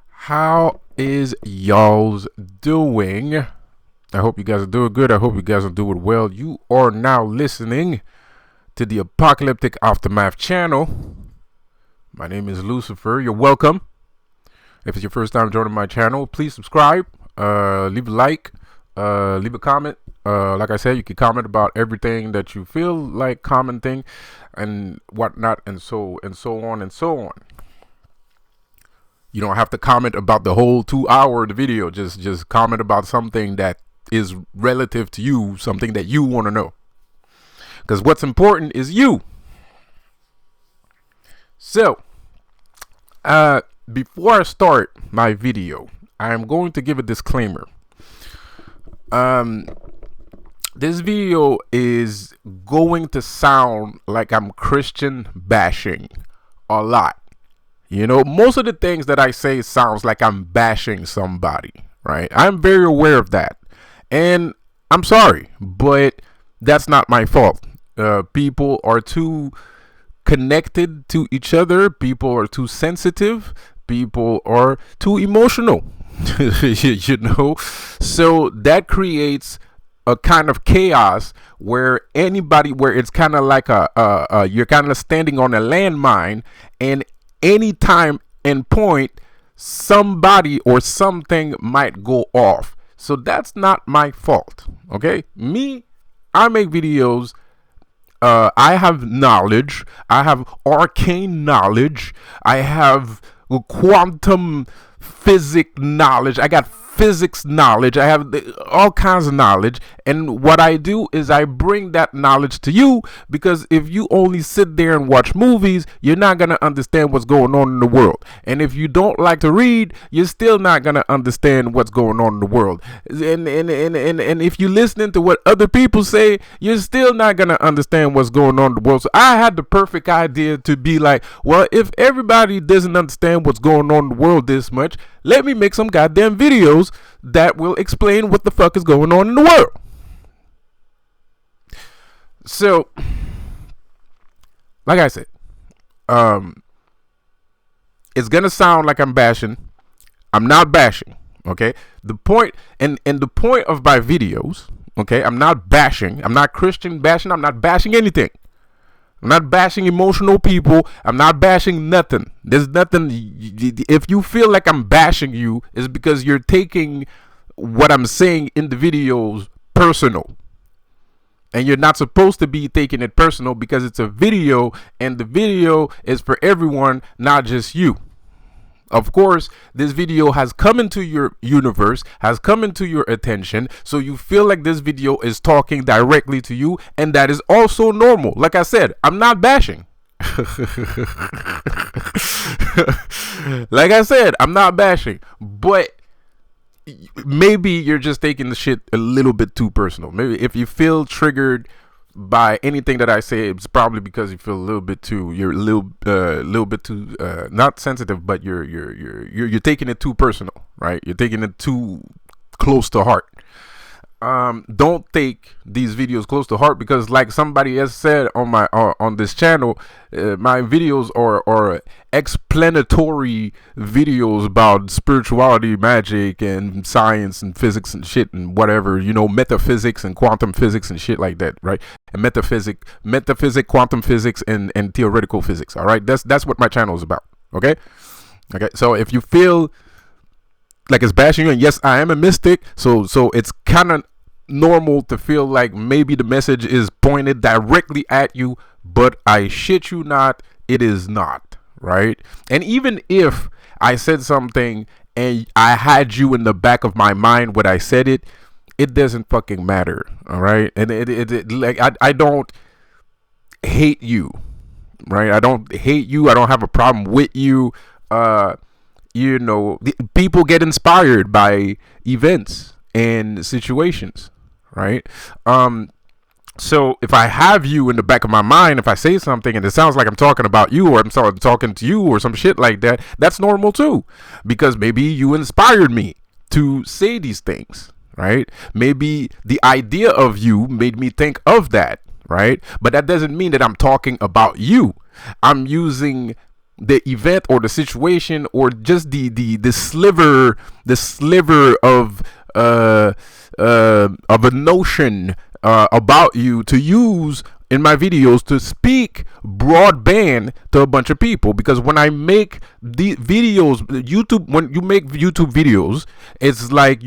How is y'all's doing? I hope you guys are doing good. I hope you guys are doing well. You are now listening to the Apocalyptic Aftermath channel. My name is Lucifer. You're welcome. If it's your first time joining my channel, please subscribe, leave a like, leave a comment. Like I said, you can comment about everything that you feel like commenting and whatnot, and so on and so on. You don't have to comment about the whole 2 hour of the video. Just comment about something that is relative to you, something that you want to know. Because what's important is you. So, before I start my video, I am going to give a disclaimer. This video is going to sound like I'm Christian bashing a lot. You know, most of the things that I say sounds like I'm bashing somebody, right? I'm very aware of that. And I'm sorry, but that's not my fault. People are too connected to each other. People are too sensitive. People are too emotional, you know? So that creates a kind of chaos where it's kind of like you're kind of standing on a landmine, and any time and point, somebody or something might go off. So that's not my fault. Okay, I make videos. I have knowledge. I have arcane knowledge. I have quantum physics knowledge. I got physics knowledge. I have all kinds of knowledge, and what I do is I bring that knowledge to you, because if you only sit there and watch movies, you're not going to understand what's going on in the world. And if you don't like to read, you're still not going to understand what's going on in the world. And if you're listening to what other people say, you're still not going to understand what's going on in the world. So I had the perfect idea to be like, well, if everybody doesn't understand what's going on in the world this much, let me make some goddamn videos that will explain what the fuck is going on in the world. So, like I said, it's gonna sound like I'm bashing. I'm not bashing, okay? The point and the point of my videos, okay? I'm not bashing. I'm not Christian bashing. I'm not bashing anything. I'm not bashing emotional people. I'm not bashing nothing. There's nothing. If you feel like I'm bashing you, it's because you're taking what I'm saying in the videos personal. And you're not supposed to be taking it personal, because it's a video, and the video is for everyone, not just you. Of course, this video has come into your universe, has come into your attention, so you feel like this video is talking directly to you, and that is also normal. Like I said, I'm not bashing. Like I said, I'm not bashing, but maybe you're just taking the shit a little bit too personal. Maybe if you feel triggered by anything that I say, it's probably because you feel you're a little bit too not sensitive, but you're taking it too personal, right? You're taking it too close to heart. Don't take these videos close to heart, because like somebody has said on my on this channel, my videos are explanatory videos about spirituality, magic, and science and physics and shit and whatever, you know, metaphysics and quantum physics and shit like that, right? And metaphysics, quantum physics, and theoretical physics. All right, that's what my channel is about. Okay. So if you feel like it's bashing you, and yes, I am a mystic, so it's kind of normal to feel like maybe the message is pointed directly at you, but I shit you not, it is not, right? And even if I said something and I had you in the back of my mind when I said it, it doesn't fucking matter, all right? And it like I don't hate you, right? I don't hate you. I don't have a problem with you. You know, people get inspired by events and situations, right? So if I have you in the back of my mind, if I say something and it sounds like I'm talking about you, or I'm talking to you or some shit like that, that's normal too, because maybe you inspired me to say these things, right? Maybe the idea of you made me think of that, right? But that doesn't mean that I'm talking about you. I'm using the event or the situation or just the sliver of a notion about you to use in my videos to speak broadband to a bunch of people. Because when I make the videos, when you make YouTube videos, it's like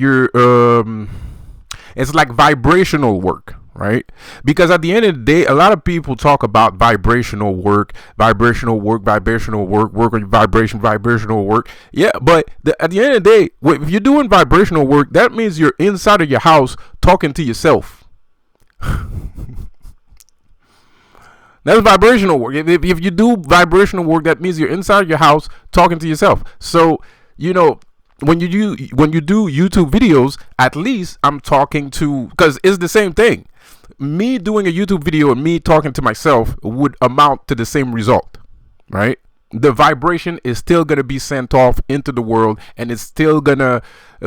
it's like vibrational work, right? Because at the end of the day, a lot of people talk about vibrational work, work on vibrational work. Yeah, but at the end of the day, if you're doing vibrational work, that means you're inside of your house talking to yourself. That's vibrational work. If you do vibrational work, that means you're inside your house talking to yourself. So, when you do YouTube videos, at least I'm talking to, because it's the same thing. Me doing a YouTube video and me talking to myself would amount to the same result, right? The vibration is still going to be sent off into the world, and it's still going to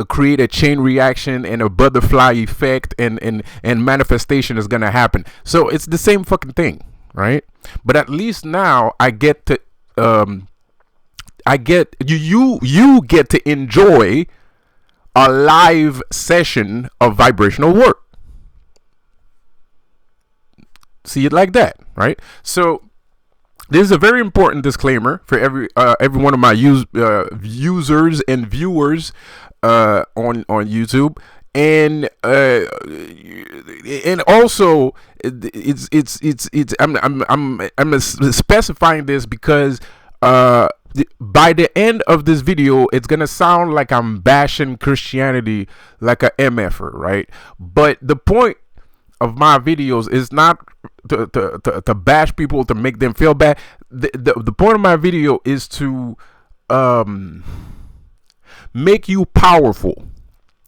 create a chain reaction and a butterfly effect, and manifestation is going to happen. So it's the same fucking thing, right? But at least now I get to you get to enjoy a live session of vibrational work. See it like that, right? So this is a very important disclaimer for every one of my users and viewers on YouTube, and also it's I'm specifying this because by the end of this video, it's gonna sound like I'm bashing Christianity like a MFer, right? But the point of my videos is not to bash people, to make them feel bad. The point of my video is to make you powerful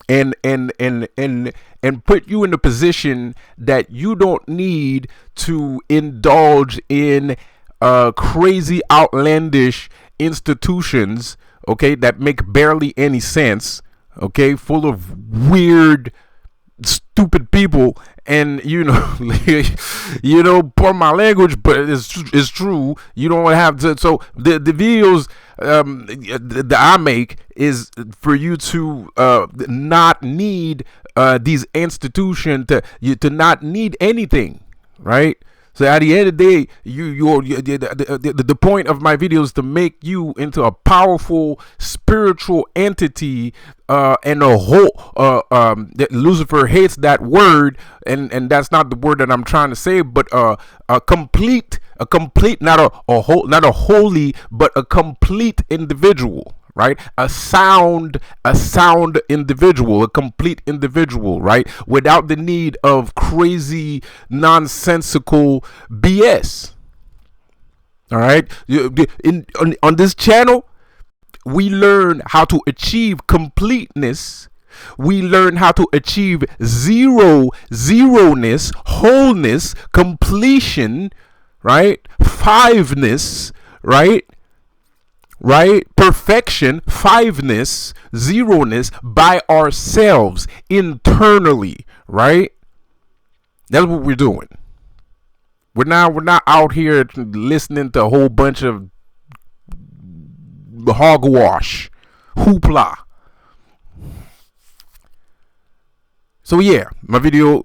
and put you in a position that you don't need to indulge in crazy, outlandish institutions, okay, that make barely any sense, okay, full of weird, stupid people. And pardon my language, but it's true. You don't have to. So the videos that I make is for you to not need these institutions, to not need anything, right? So at the end of the day, the point of my video is to make you into a powerful spiritual entity, and a whole. That Lucifer hates that word, and that's not the word that I'm trying to say, but a complete, not a holy, but a complete individual. Right, a sound individual, a complete individual, right, without the need of crazy, nonsensical BS. All right, on this channel, we learn how to achieve completeness. We learn how to achieve zeroness, wholeness, completion, right, fiveness, right, perfection, fiveness, zeroness by ourselves internally, right? That's what we're doing. We're not out here listening to a whole bunch of hogwash, hoopla. So yeah, my video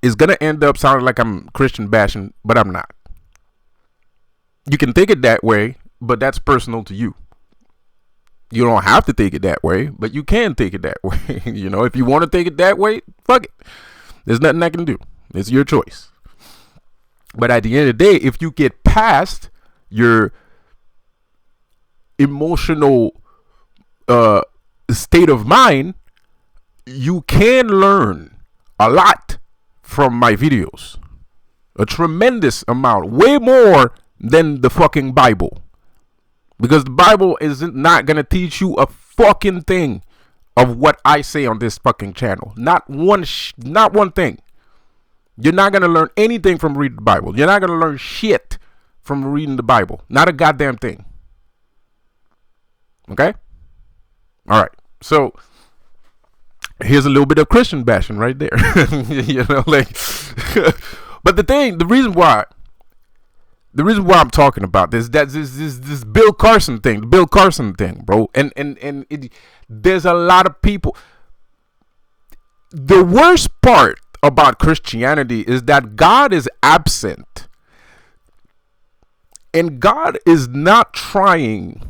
is gonna end up sounding like I'm Christian bashing, but I'm not. You can take it that way, but that's personal to you. You don't have to take it that way, but you can take it that way. If you want to take it that way, fuck it. There's nothing I can do. It's your choice. But at the end of the day, if you get past your emotional state of mind, you can learn a lot from my videos. A tremendous amount. Way more than the fucking Bible. Because the Bible is not going to teach you a fucking thing of what I say on this fucking channel. Not one thing. You're not going to learn anything from reading the Bible. You're not going to learn shit from reading the Bible. Not a goddamn thing. Okay? All right. So here's a little bit of Christian bashing right there. But the reason why The reason why I'm talking about this Bill Carson thing, the Bill Carson thing, bro. And there's a lot of people. The worst part about Christianity is that God is absent. And God is not trying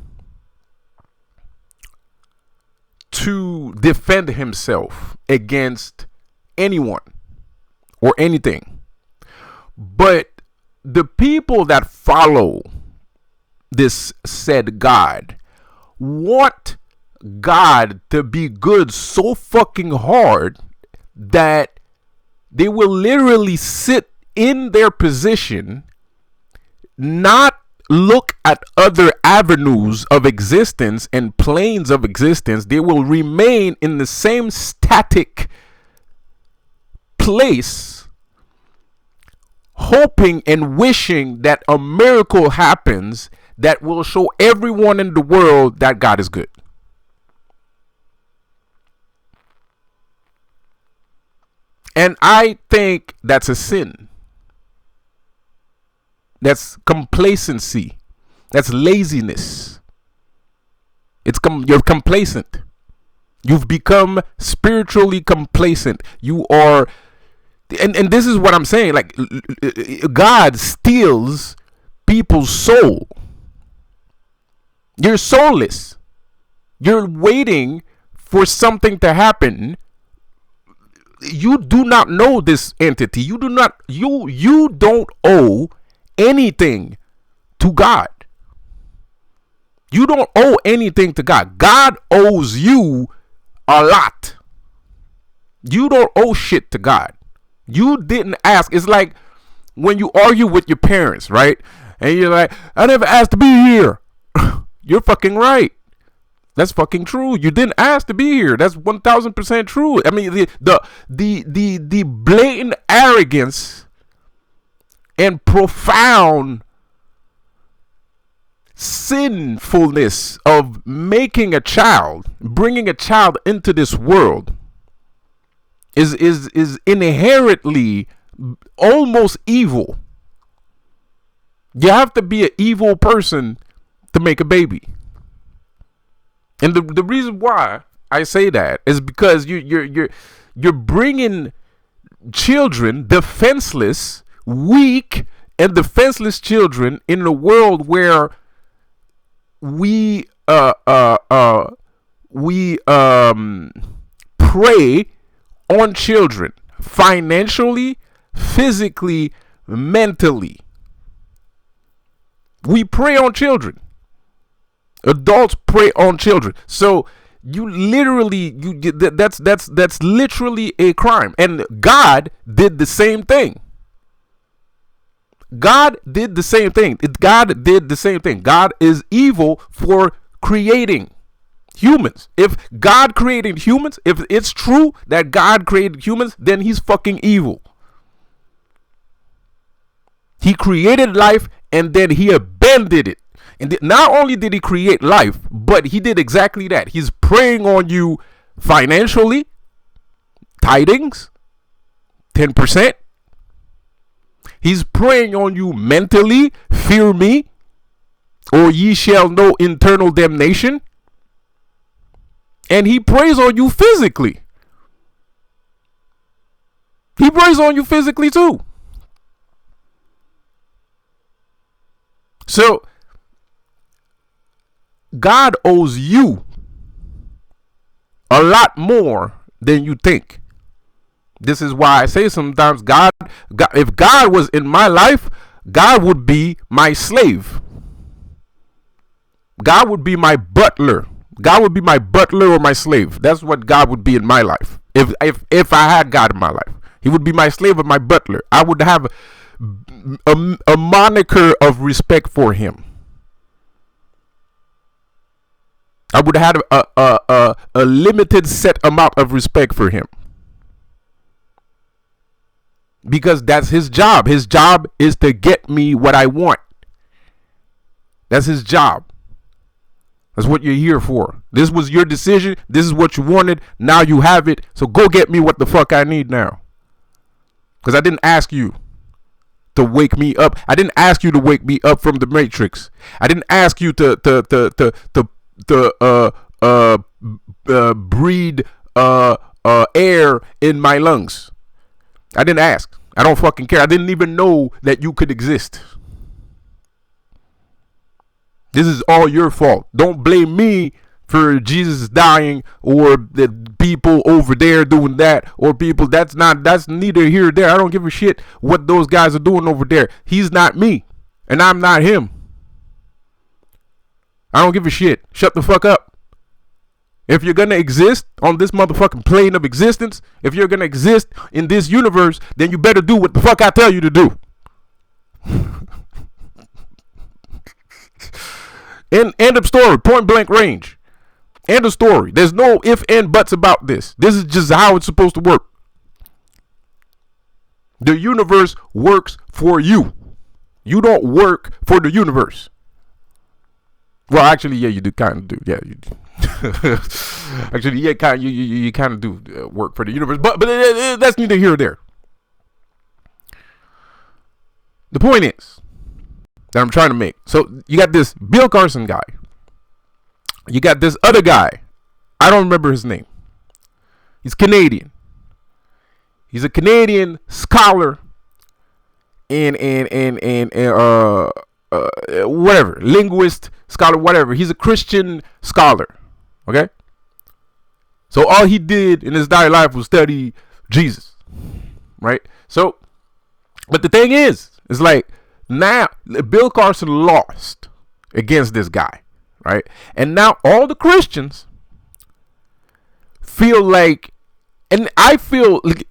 to defend himself against anyone or anything. But the people that follow this said God want God to be good so fucking hard that they will literally sit in their position, not look at other avenues of existence and planes of existence. They will remain in the same static place, hoping and wishing that a miracle happens that will show everyone in the world that God is good. And I think that's a sin. That's complacency. That's laziness. You're complacent. You've become spiritually complacent. You are, and this is what I'm saying. Like, God steals people's soul. You're soulless. You're waiting for something to happen. You do not know this entity. You don't owe anything to God. You don't owe anything to God. God owes you a lot. You don't owe shit to God. You didn't ask. It's like when you argue with your parents, right? And you're like, I never asked to be here. You're fucking right. That's fucking true. You didn't ask to be here. That's 1000% true. I mean, the blatant arrogance and profound sinfulness of making a child, bringing a child into this world is inherently almost evil. You have to be an evil person to make a baby. And the reason why I say that is because you're bringing children, defenseless, weak and defenseless children, in a world where we prey on children financially, physically, mentally. We prey on children. Adults prey on children. So you literally, that's literally a crime. And God did the same thing. God did the same thing. God is evil for creating humans. If God created humans, if it's true that God created humans, then he's fucking evil. He created life and then he abandoned it. And not only did he create life, but he did exactly that. He's preying on you financially, tithings, 10%. He's preying on you mentally, fear me, or ye shall know eternal damnation. And he preys on you physically. He preys on you physically too. So God owes you a lot more than you think. This is why I say sometimes God, if God was in my life, God would be my slave. God would be my butler. God would be my butler or my slave. That's what God would be in my life. If I had God in my life, he would be my slave or my butler. I would have a moniker of respect for him. I would have a limited set amount of respect for him. Because that's his job. His job is to get me what I want. That's his job. That's what you're here for. This was your decision. This is what you wanted. Now you have it. So go get me what the fuck I need now. Because I didn't ask you to wake me up. I didn't ask you to wake me up from the matrix. I didn't ask you to breathe air in my lungs. I didn't ask. I don't fucking care. I didn't even know that you could exist. This is all your fault. Don't blame me for Jesus dying, or the people over there doing that, or people that's neither here nor there. I don't give a shit what those guys are doing over there. He's not me, and I'm not him. I don't give a shit. Shut the fuck up. If you're gonna exist on this motherfucking plane of existence, if you're gonna exist in this universe, then you better do what the fuck I tell you to do. End of story. Point blank range. End of story. There's no if and buts about this. This is just how it's supposed to work. The universe works for you. You don't work for the universe. Well, actually, yeah, you do kind of do. Yeah, you do. Actually, yeah, you kind of do work for the universe, but that's neither here nor there. The point is that I'm trying to make. So you got this Bill Carson guy. You got this other guy. I don't remember his name. He's Canadian. He's a Canadian scholar and whatever, linguist, scholar, whatever. He's a Christian scholar. Okay? So all he did in his entire life was study Jesus. Right? So, but the thing is like, now Bill Carson lost against this guy. Right? And now all the Christians feel like, and I feel like,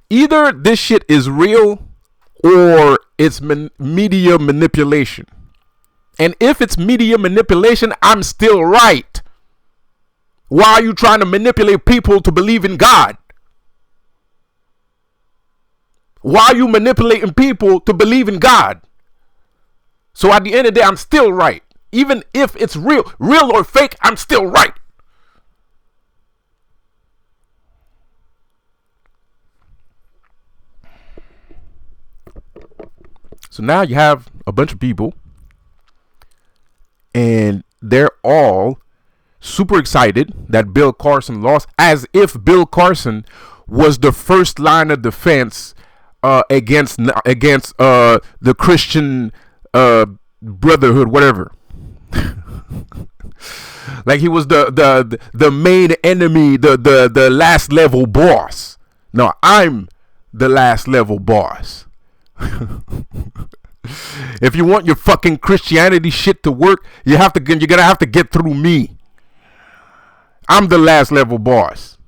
either this shit is real or it's media manipulation. And if it's media manipulation, I'm still right. Why are you trying to manipulate people to believe in God? Why are you manipulating people to believe in God? So at the end of the day, I'm still right. Even if it's real or fake, I'm still right. So now you have a bunch of people, and they're all super excited that Bill Carson lost, as if Bill Carson was the first line of defense against the Christian brotherhood, whatever. Like he was the main enemy, the last level boss. No, I'm the last level boss. If you want your fucking Christianity shit to work, you're gonna have to get through me. I'm the last level boss.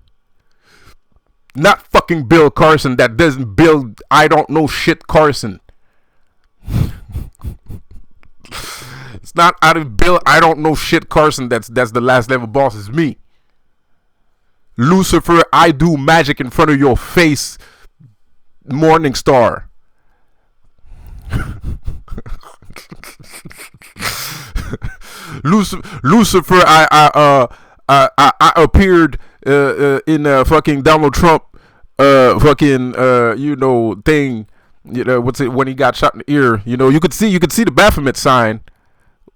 Not fucking Bill Carson that doesn't build I don't know shit Carson. It's not out of Bill I don't know shit Carson that's the last level boss. Is me. Lucifer, I do magic in front of your face, Morning Star. Lucifer, I appeared in fucking Donald Trump thing. You know what's it when he got shot in the ear? You know you could see the Baphomet sign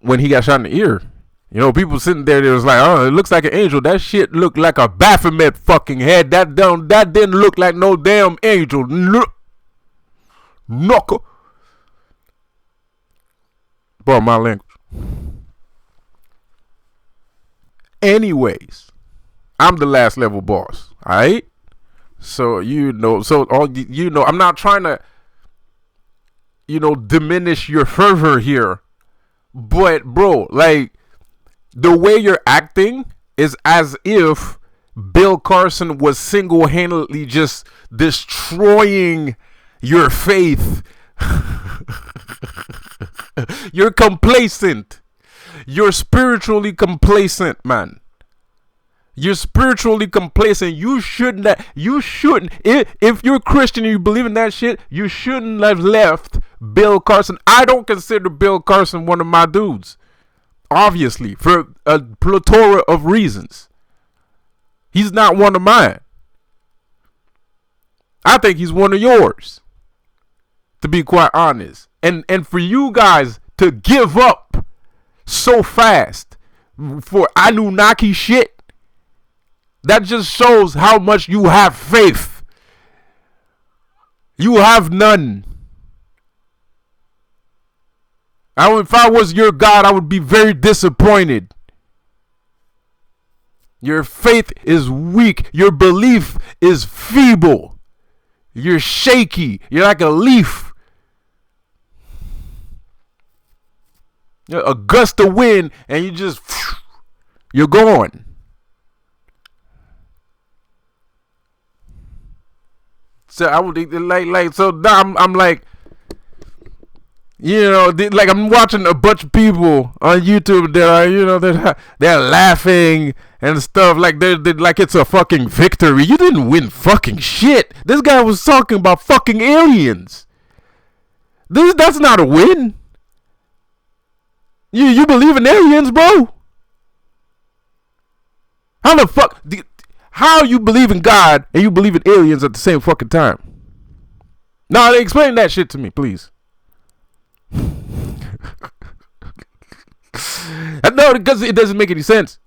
when he got shot in the ear. You know, people sitting there, they was like, oh, it looks like an angel. That shit looked like a Baphomet fucking head. That didn't look like no damn angel. Knuckle. Bro, my language. Anyways, I'm the last level boss. Alright? So, I'm not trying to, diminish your fervor here. But, bro, like, the way you're acting is as if Bill Carson was single-handedly just destroying your faith. You're complacent. You're spiritually complacent, man. You're spiritually complacent. You shouldn't. If you're Christian and you believe in that shit, you shouldn't have left Bill Carson. I don't consider Bill Carson one of my dudes. Obviously, for a plethora of reasons. He's not one of mine. I think he's one of yours. to be quite honest. And for you guys to give up so fast for Anunnaki shit, that just shows how much you have faith. You have none. If I was your God, I would be very disappointed. Your faith is weak. Your belief is feeble. You're shaky. You're like a leaf. A gust of wind and you're gone. So I would so now I'm like, you know, like I'm watching a bunch of people on YouTube that are, you know, they're laughing and stuff like they're like it's a fucking victory. You didn't win fucking shit. This guy was talking about fucking aliens. That's not a win. You believe in aliens, bro? How the fuck? How you believe in God and you believe in aliens at the same fucking time? Now explain that shit to me, please. No, because it doesn't make any sense.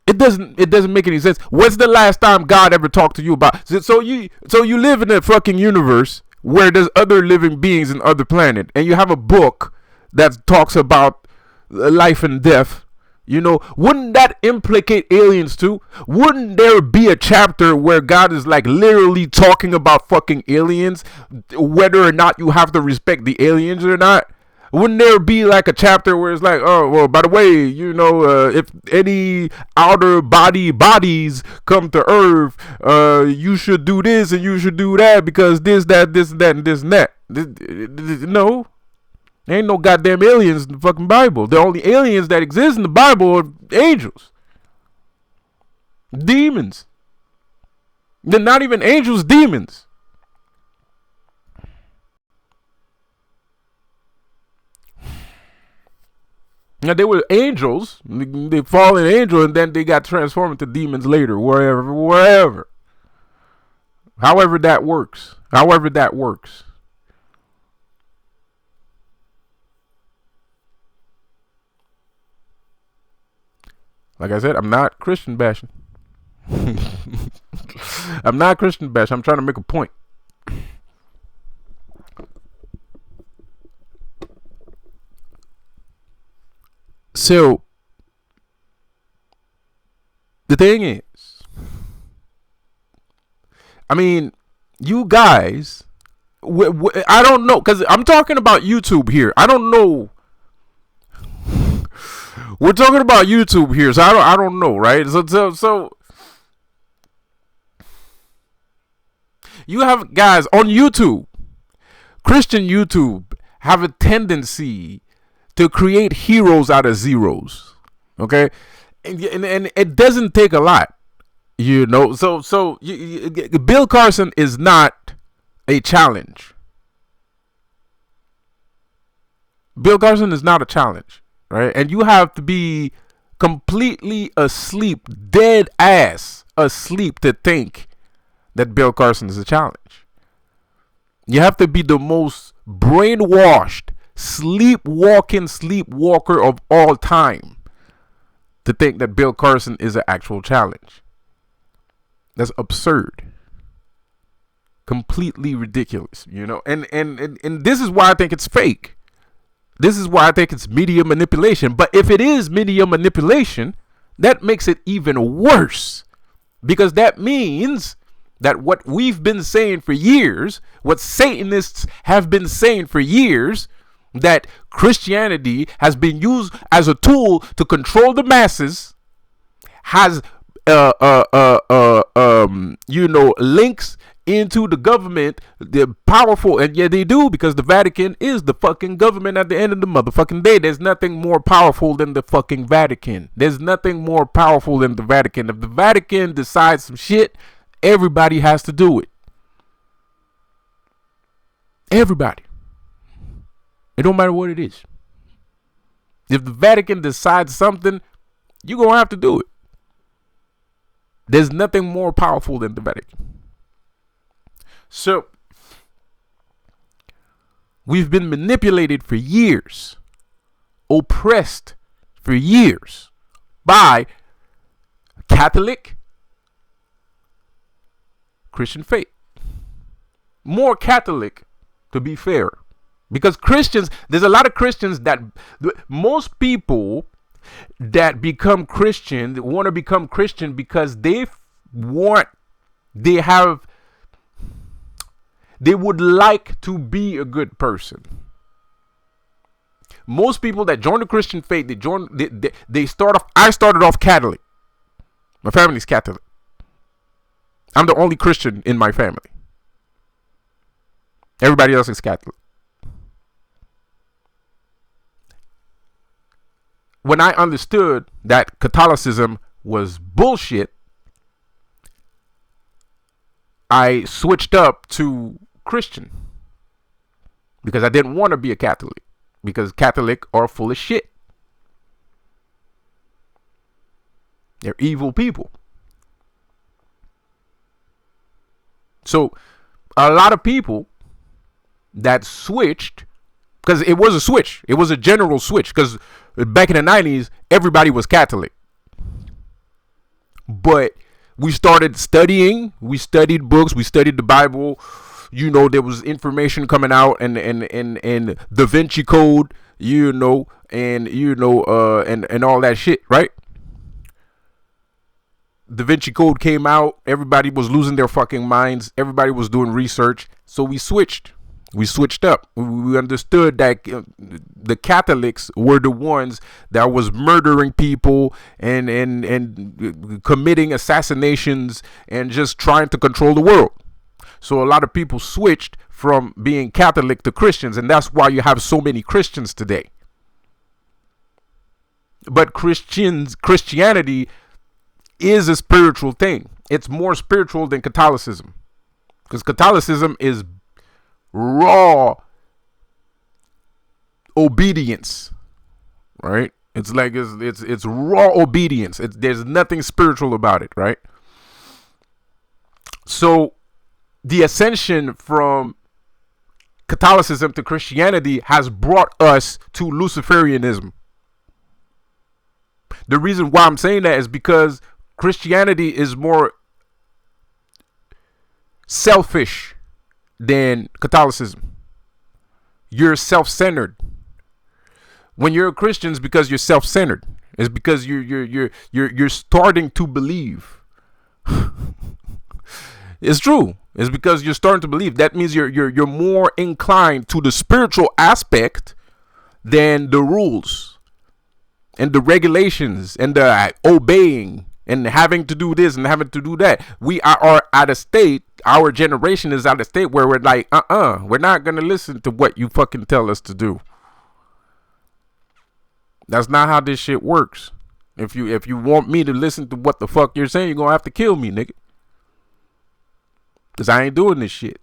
It doesn't make any sense. When's the last time God ever talked to you about? So you live in a fucking universe where there's other living beings in other planet, and you have a book that talks about life and death. You know, wouldn't that implicate aliens too? Wouldn't there be a chapter where God is like literally talking about fucking aliens, whether or not you have to respect the aliens or not? Wouldn't there be like a chapter where it's like, oh, well, by the way, you know, if any outer bodies come to Earth, you should do this and you should do that because this, that, and this and that. No. There ain't no goddamn aliens in the fucking Bible. The only aliens that exist in the Bible are angels. Demons. They're not even angels, demons. Now they were angels. They fallen angel and then they got transformed into demons later. Wherever. However that works. Like I said, I'm not Christian bashing. I'm not Christian bashing. I'm trying to make a point. So, the thing is, I mean, you guys, I don't know, because I'm talking about YouTube here. I don't know. We're talking about YouTube here, so I don't know, right? So you have guys on YouTube, Christian YouTube, have a tendency to create heroes out of zeros, okay? And it doesn't take a lot, you know. So Bill Carson is not a challenge. Bill Carson is not a challenge. Right? And you have to be completely asleep, dead ass asleep to think that Bill Carson is a challenge. You have to be the most brainwashed, sleepwalker of all time to think that Bill Carson is an actual challenge. That's absurd. Completely ridiculous, you know? And this is why I think it's fake. This is why I think it's media manipulation. But if it is media manipulation, that makes it even worse. Because that means that what we've been saying for years, what Satanists have been saying for years, that Christianity has been used as a tool to control the masses, has links into the government, they're powerful, and yeah, they do, because the Vatican is the fucking government at the end of the motherfucking day. There's nothing more powerful than the fucking Vatican. There's nothing more powerful than the Vatican. If the Vatican decides some shit, everybody has to do it. Everybody. It don't matter what it is. If the Vatican decides something, you're gonna have to do it. There's nothing more powerful than the Vatican. So, We've been manipulated for years, oppressed for years by Catholic Christian faith. More Catholic, to be fair. Because Christians, there's a lot of Christians that, most people that become Christian want to become Christian because they would like to be a good person. Most people that join the Christian faith, they start off. I started off Catholic. My family's Catholic. I'm the only Christian in my family. Everybody else is Catholic. When I understood that Catholicism was bullshit, I switched up to Christian because I didn't want to be a Catholic, because Catholic are full of shit. They're evil people. So a lot of people that switched, because it was a switch. It was a general switch, because back in the 90s, everybody was Catholic. But we started studying. We studied books. We studied the Bible. You know, there was information coming out, and Da Vinci Code, and all that shit, right? Da Vinci Code came out. Everybody was losing their fucking minds. Everybody was doing research. So we switched. We switched up. We understood that the Catholics were the ones that was murdering people and committing assassinations and just trying to control the world. So a lot of people switched from being Catholic to Christians, and that's why you have so many Christians today. But Christianity is a spiritual thing. It's more spiritual than Catholicism, because Catholicism is raw obedience, right? It's like it's raw obedience. There's nothing spiritual about it, right? So the ascension from Catholicism to Christianity has brought us to Luciferianism. The reason why I'm saying that is because Christianity is more selfish than Catholicism. You're self-centered. When you're a Christian, it's because you're self-centered. It's because you're starting to believe. It's true. It's because you're starting to believe. That means you're more inclined to the spiritual aspect than the rules and the regulations and the obeying and having to do this and having to do that. We are at a state, our generation is at a state where we're like, we're not going to listen to what you fucking tell us to do. That's not how this shit works. If you want me to listen to what the fuck you're saying, you're going to have to kill me, nigga. Because I ain't doing this shit.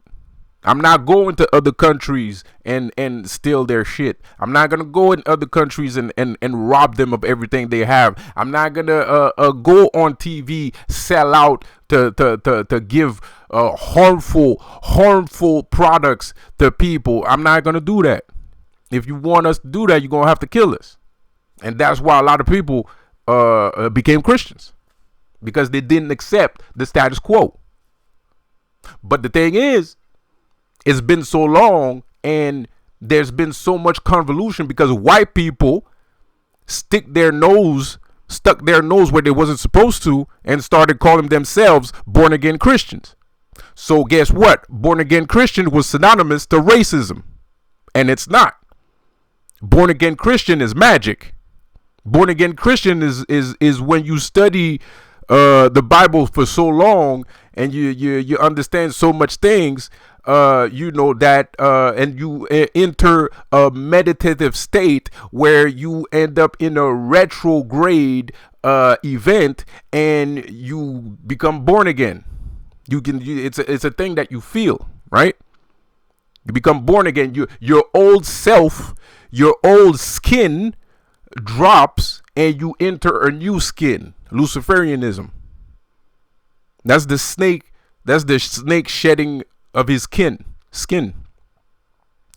I'm not going to other countries and steal their shit. I'm not going to go in other countries and rob them of everything they have. I'm not going to go on TV, sell out to give harmful products to people. I'm not going to do that. If you want us to do that, you're going to have to kill us. And that's why a lot of people became Christians, because they didn't accept the status quo. But the thing is, it's been so long and there's been so much convolution because white people stuck their nose where they wasn't supposed to and started calling themselves born again Christians. So guess what? Born again Christian was synonymous to racism, and it's not. Born again Christian is magic. Born again Christian is when you study the Bible for so long and you understand so much things, and you enter a meditative state where you end up in a retrograde event and you become born again. It's a thing that you feel, right? You become born again. Your old self, your old skin drops and you enter a new skin. Luciferianism. That's the snake shedding of his skin.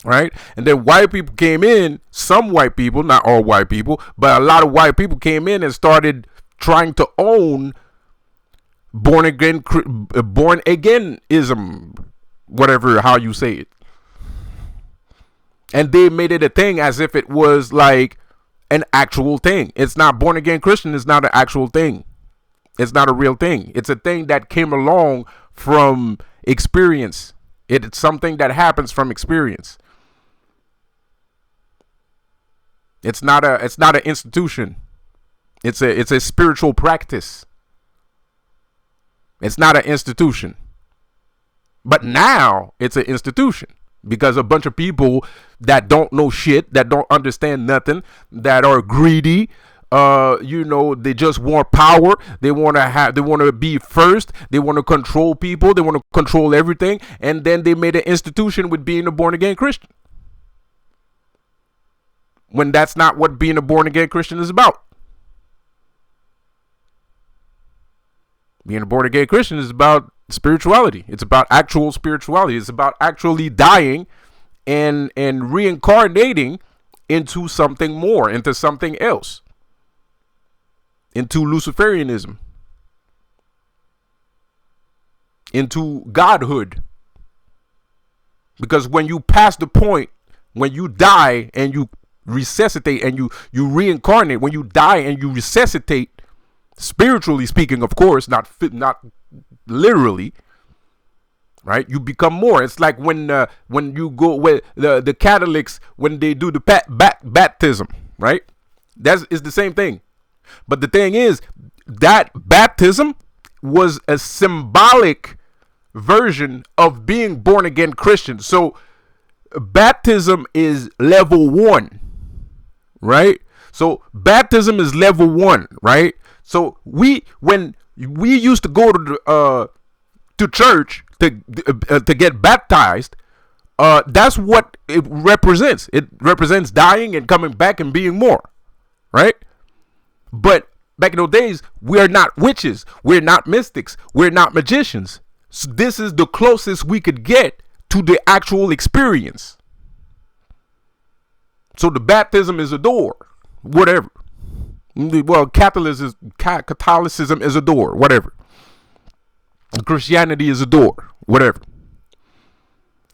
right? And then white people came in, some white people, not all white people, but a lot of white people came in and started trying to own born againism, whatever, how you say it. And they made it a thing as if it was like an actual thing. It's not. Born again Christian is not an actual thing. It's not a real thing. It's a thing that came along from experience. It's something that happens from experience. It's not an institution. It's a spiritual practice. It's not an institution. But now it's an institution because a bunch of people that don't know shit, that don't understand nothing, that are greedy, they just want power. They want to be first. They want to control people. They want to control everything. And then they made an institution with being a born again Christian. When that's not what being a born again Christian is about. Being a born again Christian is about spirituality. It's about actual spirituality. It's about actually dying and reincarnating into something more, into something else, into Luciferianism, into godhood. Because when you pass the point, when you die and you resuscitate and you reincarnate, when you die and you resuscitate, spiritually speaking, of course, not literally, right? You become more. It's like when you go with the Catholics, when they do the baptism, right? It's the same thing. But the thing is that baptism was a symbolic version of being born again Christian. So baptism is level 1, right? So baptism is level 1, right? So when we used to go to church to get baptized, that's what it represents. It represents dying and coming back and being more, right? But back in those days, we are not witches, we're not mystics, we're not magicians. So this is the closest we could get to the actual experience. So the baptism is a door, whatever. Well, Catholicism is a door, whatever. Christianity is a door, whatever.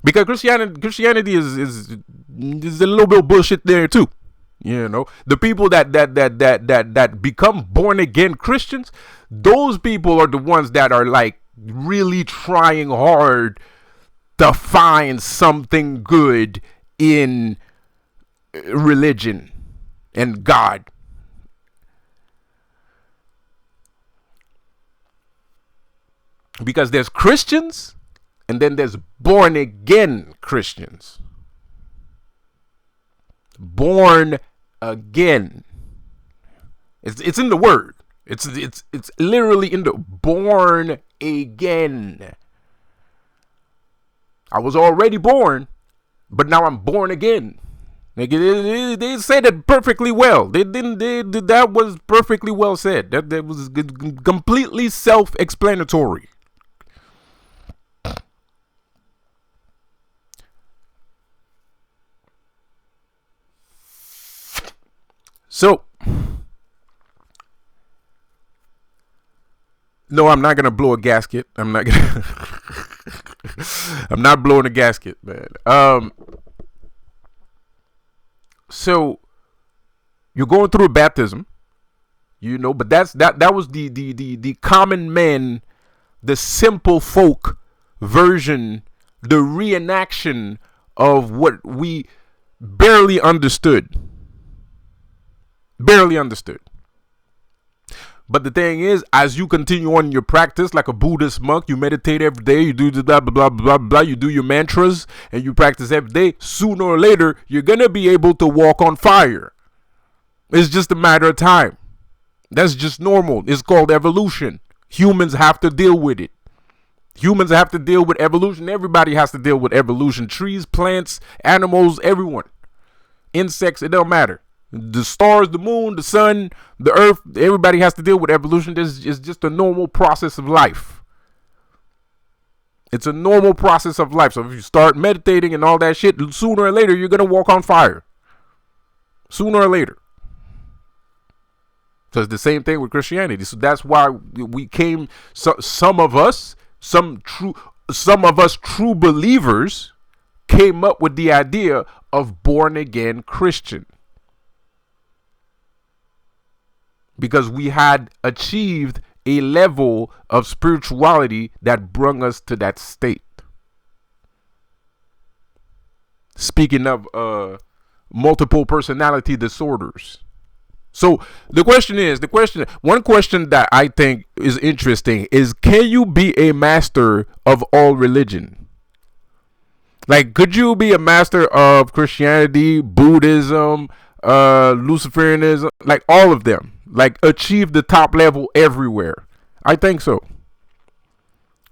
Because Christianity is a little bit of bullshit there too. You know, the people that become born again Christians, those people are the ones that are like really trying hard to find something good in religion and God. Because there's Christians and then there's born again Christians. Born again. It's in the word. It's literally in the born again. I was already born, but now I'm born again. They said it perfectly well. That was perfectly well said. That was completely self-explanatory. So, no, I'm not gonna blow a gasket. I'm not blowing a gasket, man. So you're going through a baptism, but that was the common man, the simple folk version, the reenaction of what we barely understood. But the thing is, as you continue on your practice like a Buddhist monk, you meditate every day, you do the blah, blah, blah, blah, blah, you do your mantras, and you practice every day, sooner or later, you're going to be able to walk on fire. It's just a matter of time. That's just normal. It's called evolution. Humans have to deal with it. Humans have to deal with evolution. Everybody has to deal with evolution. Trees, plants, animals, everyone. Insects, it don't matter. The stars, the moon, the sun, the earth, everybody has to deal with evolution. This is just a normal process of life. It's a normal process of life. So if you start meditating and all that shit, sooner or later you're gonna walk on fire. Sooner or later. So it's the same thing with Christianity. So that's why we came. So some of us true believers came up with the idea of born again Christian, because we had achieved a level of spirituality that brought us to that state. Speaking of multiple personality disorders. So one question that I think is interesting is, can you be a master of all religion? Like, could you be a master of Christianity, Buddhism, Luciferianism, like all of them? Like, achieve the top level everywhere? I think so.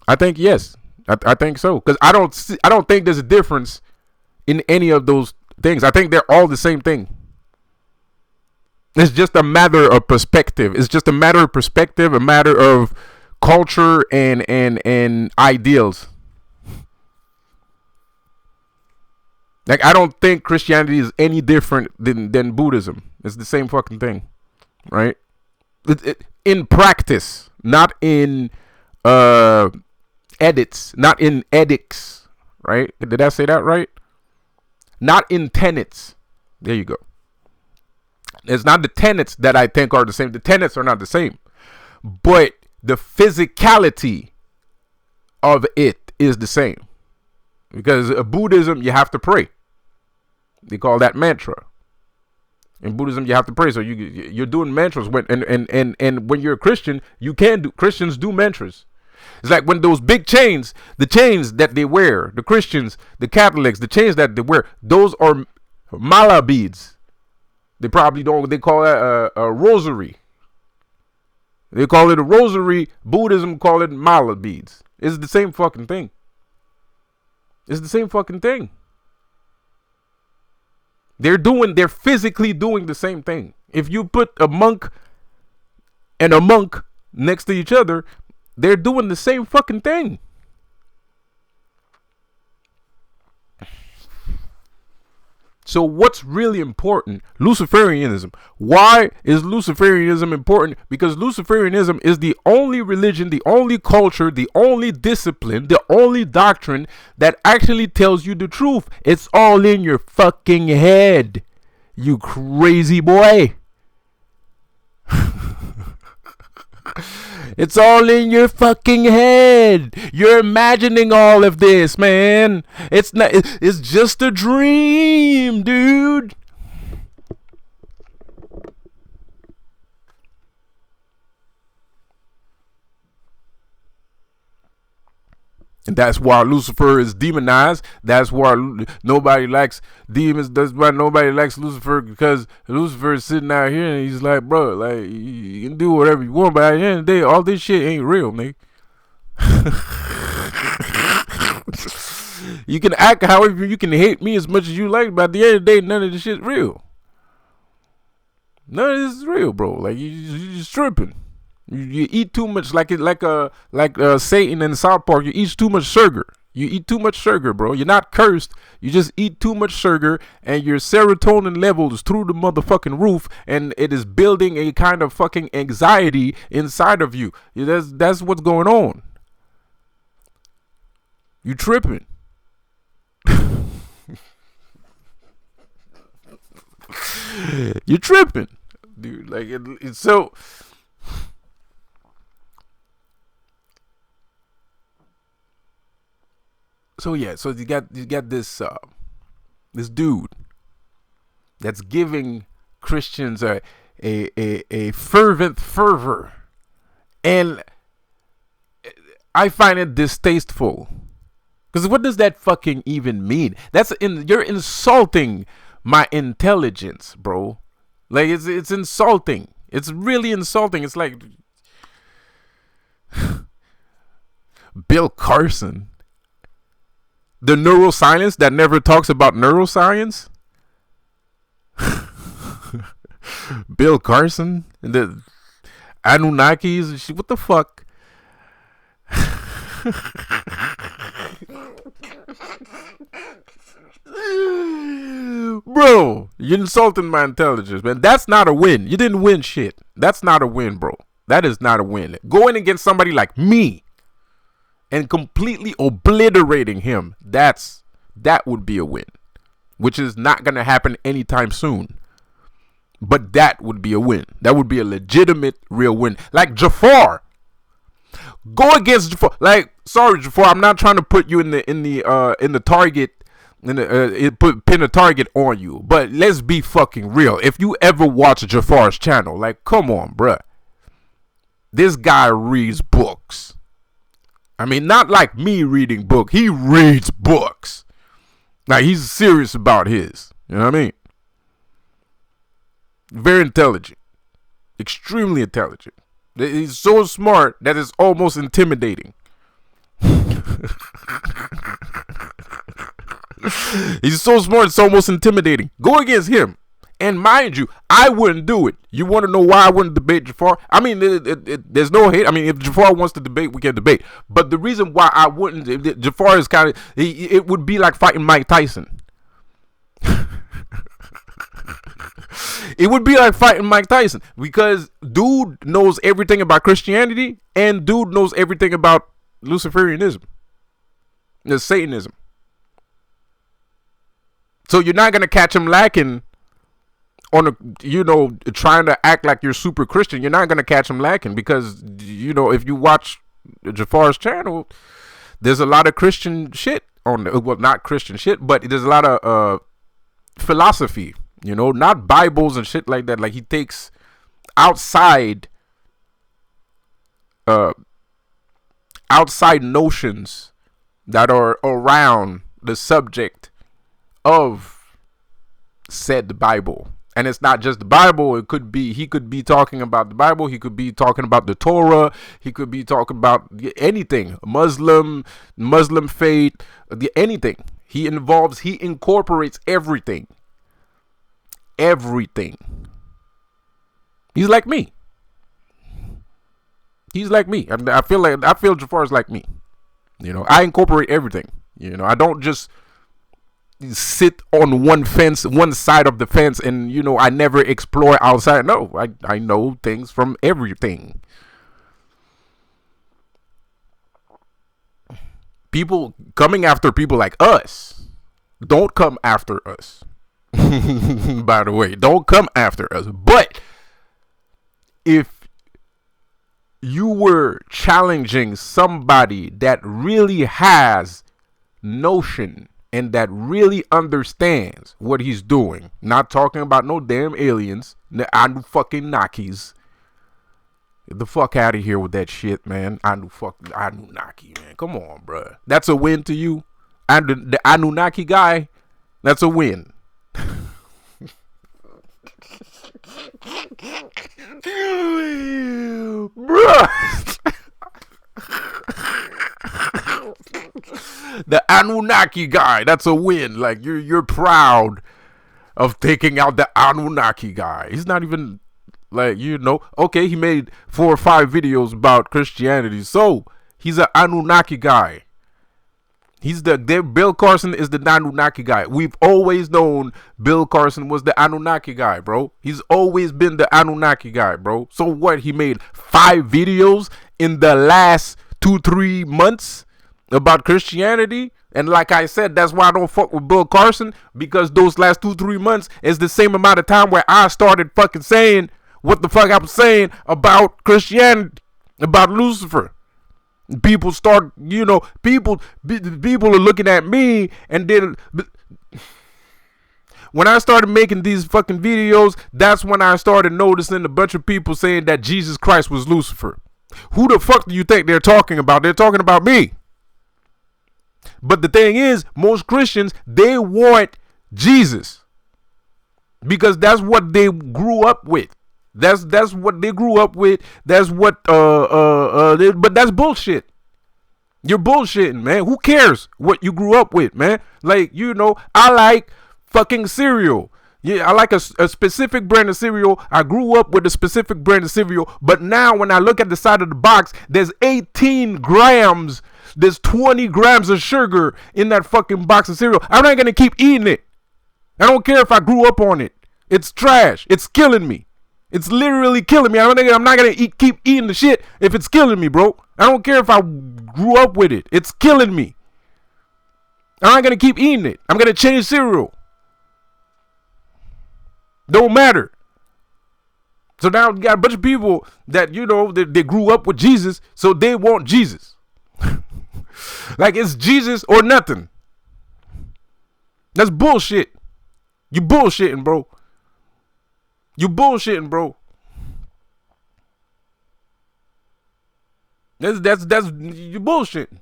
I think yes. I think so, because I don't think there's a difference in any of those things. I think they're all the same thing. It's just a matter of perspective. It's just a matter of perspective, a matter of culture and ideals. Like, I don't think Christianity is any different than Buddhism. It's the same fucking thing, right? In practice, not in edits, not in edicts, right? Did I say that right? Not in tenets. There you go. It's not the tenets that I think are the same. The tenets are not the same. But the physicality of it is the same. Because Buddhism, you have to pray. They call that mantra. In Buddhism, you have to pray. So you're doing mantras. And when you're a Christian, Christians do mantras. It's like when those big chains, the chains that they wear, the Christians, the Catholics, the chains that they wear, those are mala beads. They probably don't. They call that a rosary. They call it a rosary. Buddhism call it mala beads. It's the same fucking thing. It's the same fucking thing. They're physically doing the same thing. If you put a monk and a monk next to each other, they're doing the same fucking thing. So what's really important? Luciferianism. Why is Luciferianism important? Because Luciferianism is the only religion, the only culture, the only discipline, the only doctrine that actually tells you the truth. It's all in your fucking head, you crazy boy. It's all in your fucking head. You're imagining all of this, man. It's just a dream, dude. And that's why Lucifer is demonized. That's why nobody likes demons. That's why nobody likes Lucifer, because Lucifer is sitting out here and he's like, bro, like, you can do whatever you want, but at the end of the day, all this shit ain't real, nigga. You can act however, you can hate me as much as you like, but at the end of the day, none of this shit's real. None of this is real, bro. Like, you just tripping. You eat too much, like Satan in South Park. You eat too much sugar. You eat too much sugar, bro. You're not cursed. You just eat too much sugar, and your serotonin level is through the motherfucking roof, and it is building a kind of fucking anxiety inside of you. That's what's going on. You tripping. You tripping, dude. Like it's so. So yeah, so you got this this dude that's giving Christians a fervent fervor, and I find it distasteful, because what does that fucking even mean? You're insulting my intelligence, bro. Like it's insulting. It's really insulting. It's like Bill Carson, the neuroscience that never talks about neuroscience. Bill Carson and the Anunnakis and shit. What the fuck? Bro, you're insulting my intelligence, man. That's not a win. You didn't win shit. That's not a win, bro. That is not a win. Going against somebody like me and completely obliterating him, that would be a win, which is not going to happen anytime soon. But that would be a win. That would be a legitimate, real win. Like Jafar. Go against Jafar. Like, sorry, Jafar, I'm not trying to put you in the target, pin a target on you. But let's be fucking real. If you ever watch Jafar's channel, like, come on, bruh. This guy reads books. I mean, not like me reading books. He reads books. Like, he's serious about his. You know what I mean? Very intelligent. Extremely intelligent. He's so smart that it's almost intimidating. He's so smart, it's almost intimidating. Go against him. And mind you, I wouldn't do it. You want to know why I wouldn't debate Jafar? I mean, there's no hate. I mean, if Jafar wants to debate, we can debate. But the reason why I wouldn't, Jafar is kind of, it would be like fighting Mike Tyson. It would be like fighting Mike Tyson, because dude knows everything about Christianity and dude knows everything about Luciferianism, the Satanism. So you're not gonna catch him lacking on trying to act like you're super Christian. You're not gonna catch him lacking, because if you watch Jafar's channel, there's a lot of Christian shit on there. Well, not Christian shit, but there's a lot of philosophy. Not Bibles and shit like that. Like, he takes outside notions that are around the subject of said Bible. And it's not just the Bible. He could be talking about the Bible. He could be talking about the Torah. He could be talking about anything. Muslim faith, anything. He incorporates everything. Everything. He's like me. I feel Jafar's like me. I incorporate everything. I don't just sit on one side of the fence, and I never explore outside. No, I know things from everything. People coming after people like us. Don't come after us. By the way, don't come after us. But if you were challenging somebody that really has notion and that really understands what he's doing, not talking about no damn aliens, the Anunnakis. Get the fuck out of here with that shit, man. Anunnaki, man. Come on, bruh. That's a win to you? And the Anunnaki guy, that's a win. Bruh. The Anunnaki guy, that's a win. Like, you're proud of taking out the Anunnaki guy. He's not even like, okay, he made 4 or 5 videos about Christianity, so he's an Anunnaki guy. Bill Carson is the Anunnaki guy. We've always known Bill Carson was the Anunnaki guy, bro. He's always been the Anunnaki guy, bro. So what? He made 5 videos in the last 2-3 months about Christianity. And like I said, that's why I don't fuck with Bill Carson, because those last 2-3 months is the same amount of time where I started fucking saying what the fuck I was saying about Christianity, about Lucifer. People start, people are looking at me, and then when I started making these fucking videos, that's when I started noticing a bunch of people saying that Jesus Christ was Lucifer. Who the fuck do you think they're talking about? They're talking about me. But the thing is, most Christians, they want Jesus, because that's what they grew up with. That's what they grew up with. That's what but that's bullshit. You're bullshitting, man. Who cares what you grew up with, man? Like, I like fucking cereal. Yeah, I like a specific brand of cereal. I grew up with a specific brand of cereal, but now when I look at the side of the box, there's 18 grams, there's 20 grams of sugar in that fucking box of cereal. I'm not gonna keep eating it. I don't care if I grew up on it. It's trash. It's killing me. It's literally killing me. I'm not gonna keep eating the shit if it's killing me, bro. I don't care if I grew up with it. It's killing me. I'm not gonna keep eating it. I'm gonna change cereal. Don't matter. So now you got a bunch of people that, you know, they grew up with Jesus, so they want Jesus. Like it's Jesus or nothing. That's bullshit. You bullshitting, bro. You bullshitting, bro. That's you bullshitting.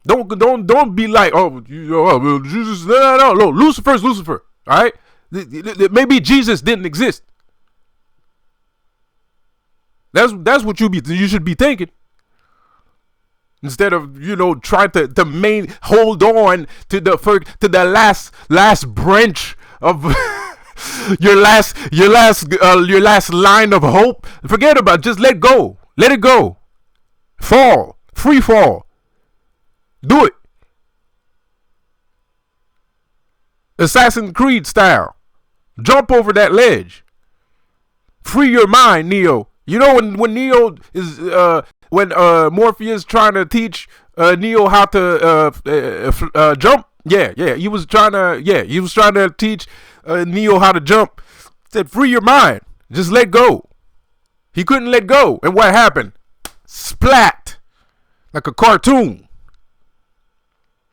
Don't be like, oh, Jesus. No. Lucifer's Lucifer. All right. Maybe Jesus didn't exist. That's what you should be thinking. Instead of, you know, trying to hold on to the last branch of your last line of hope. Forget about it. Just let go. Let it go. Fall. Free fall. Do it. Assassin's Creed style. Jump over that ledge. Free your mind, Neo. You know when Neo is when Morpheus trying to teach Neo how to jump. Yeah. He was trying to teach Neo how to jump. Said free your mind. Just let go. He couldn't let go. And what happened? Splat. Like a cartoon.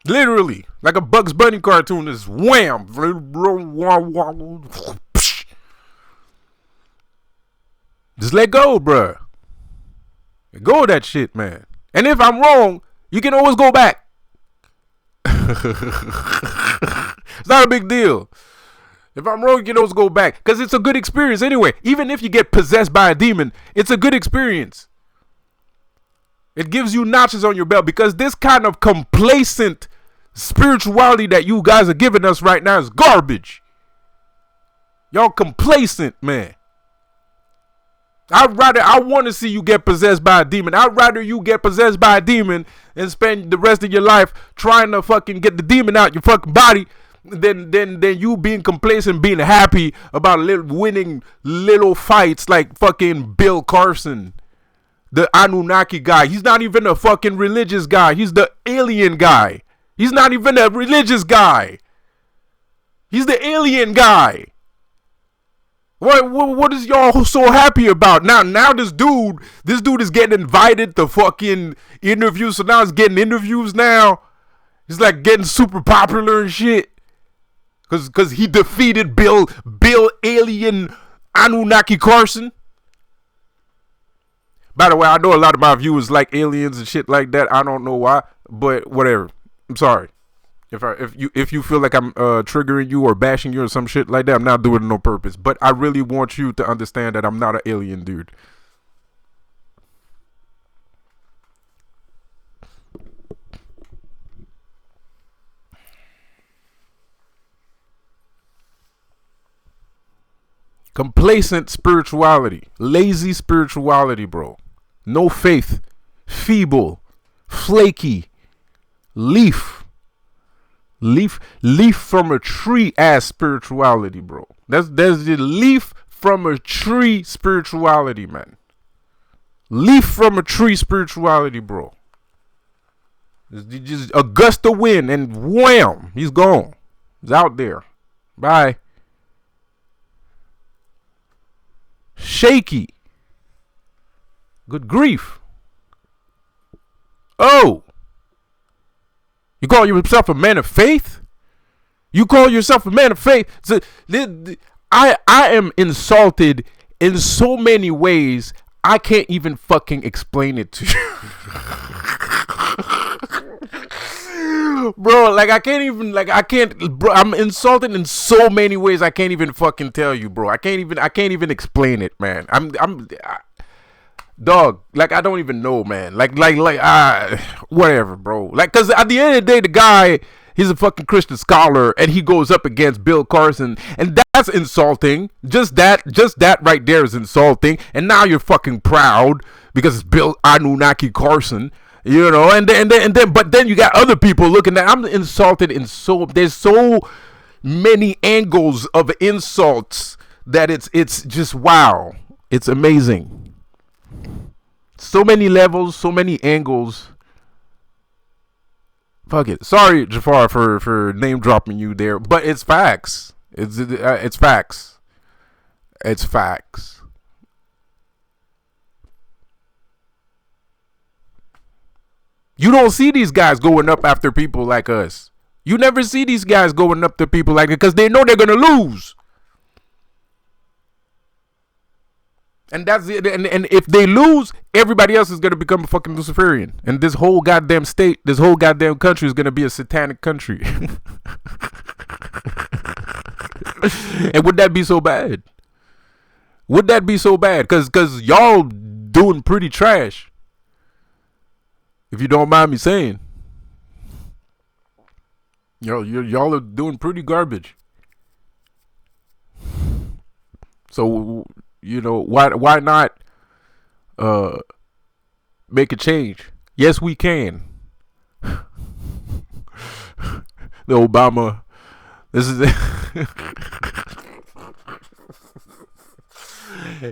Literally. Like a Bugs Bunny cartoon. Is wham. Just let go, bruh. Let go of that shit, man. And if I'm wrong, you can always go back. It's not a big deal. If I'm wrong, you can always go back. Because it's a good experience anyway. Even if you get possessed by a demon, it's a good experience. It gives you notches on your belt. Because this kind of complacent spirituality that you guys are giving us right now is garbage. Y'all complacent, man. I want to see you get possessed by a demon. I'd rather you get possessed by a demon and spend the rest of your life trying to fucking get the demon out your fucking body than you being complacent, being happy about winning little fights like fucking Bill Carson, the Anunnaki guy. He's not even a fucking religious guy. He's the alien guy. He's not even a religious guy. He's the alien guy. What is y'all so happy about? Now this dude is getting invited to fucking interviews. So now he's getting interviews now. He's like getting super popular and shit. Cause he defeated Bill Alien Anunnaki Carson. By the way, I know a lot of my viewers like aliens and shit like that. I don't know why, but whatever. I'm sorry. If you feel like I'm triggering you or bashing you or some shit like that, I'm not doing it on purpose. But I really want you to understand that I'm not an alien dude. Complacent spirituality, lazy spirituality, bro. No faith, feeble, flaky, leaf from a tree ass spirituality, bro. There's the leaf from a tree spirituality, man. Leaf from a tree spirituality, bro. Just a gust of wind and wham, he's gone. He's out there. Bye. Shaky. Good grief. Oh. You call yourself a man of faith? You call yourself a man of faith? So, I am insulted in so many ways, I can't even fucking explain it to you. Bro, like bro, I'm insulted in so many ways I can't even fucking tell you, bro. I can't even explain it, man. Dog, like I don't even know, man. Like whatever, bro. Like, cause at the end of the day, the guy He's a fucking Christian scholar, and he goes up against Bill Carson, and that's insulting. Just that right there is insulting. And now you're fucking proud because it's Bill Anunnaki Carson, you know. But then you got other people looking at. I'm insulted in there's so many angles of insults that it's just wow. It's amazing. So many levels, so many angles. Fuck it. Sorry, Jafar, for name dropping you there, but it's facts. It's facts. It's facts. You don't see these guys going up after people like us. You never see these guys going up to people like it because they know they're gonna lose. And that's it. And if they lose, everybody else is gonna become a fucking Luciferian. And this whole goddamn state, this whole goddamn country is gonna be a satanic country. And would that be so bad? Would that be so bad? Cause y'all doing pretty trash. If you don't mind me saying. Y'all are doing pretty garbage. So, you know, why not make a change? Yes, we can. The Obama, this is it.